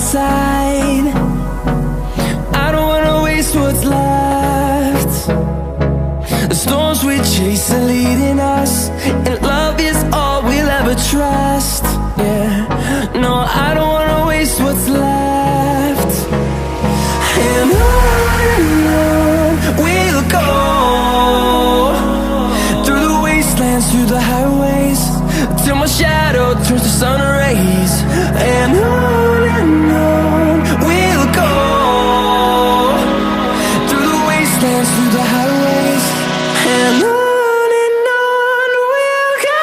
side. I don't wanna waste what's left. The storms we chase are leading us, and love is all we'll ever trust. Yeah, no, I don't wanna waste what's left. And on we'll go, through the wastelands, through the highways, till my shadow turns to sun rays. And on we'll go, through the wastelands, through the highways, and on we'll go.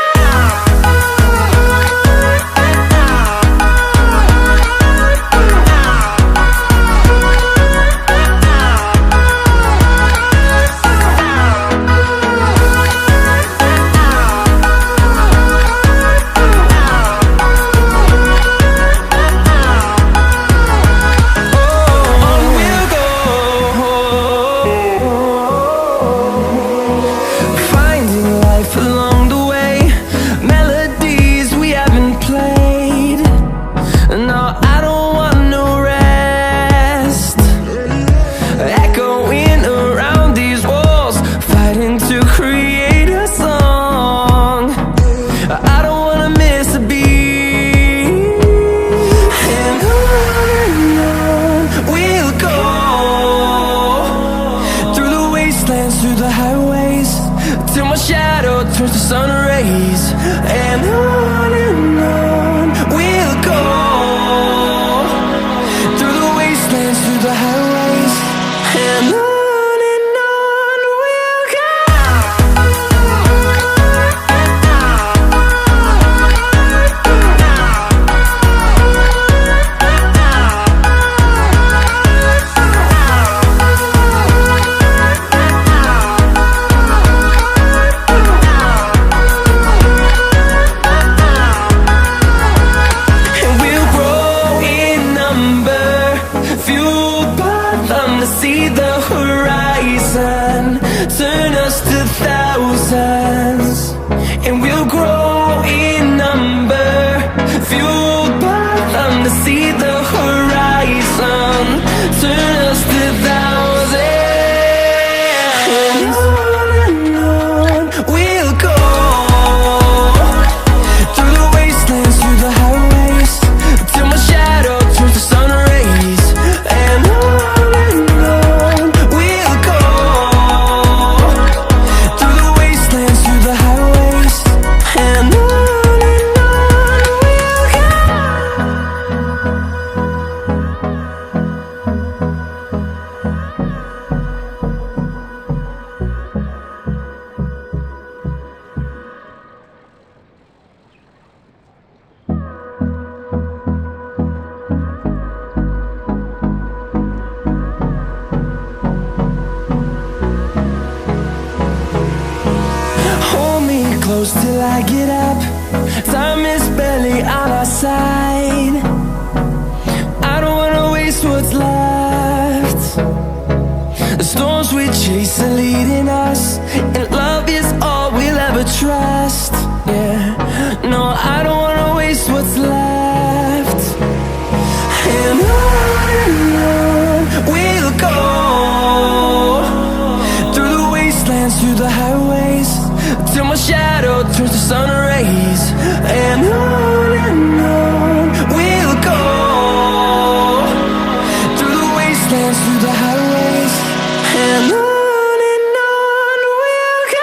Through the highways, till my shadow turns to sun rays. And on we'll go, through the wastelands, through the highways, and on we'll go. See the horizon turn us to thousands, and we'll grow in number, fueled by them. To see the horizon turn us to thousands, and on we'll go, through the wastelands, through the highways, till my shadow turns to sun rays. And close till I get up, time is barely on our side. I don't wanna waste what's left. The storms we chase are leading us, and love is all we'll ever trust. Yeah, no, I don't wanna waste what's left. And on we'll go, through the wastelands, through the highways, till my shadow turns to sun rays. And on we'll go, through the wastelands, through the highways, and on we'll go.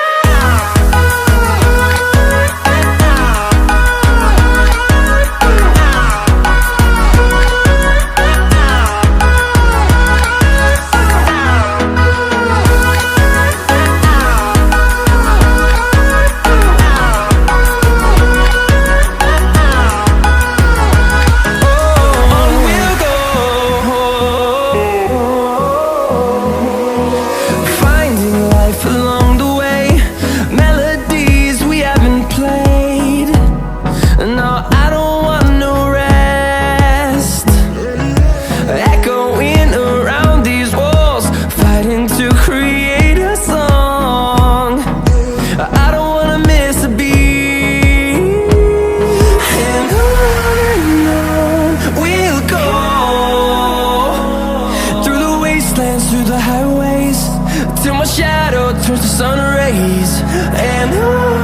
we'll go. dance through the highways till my shadow turns to sun rays. And on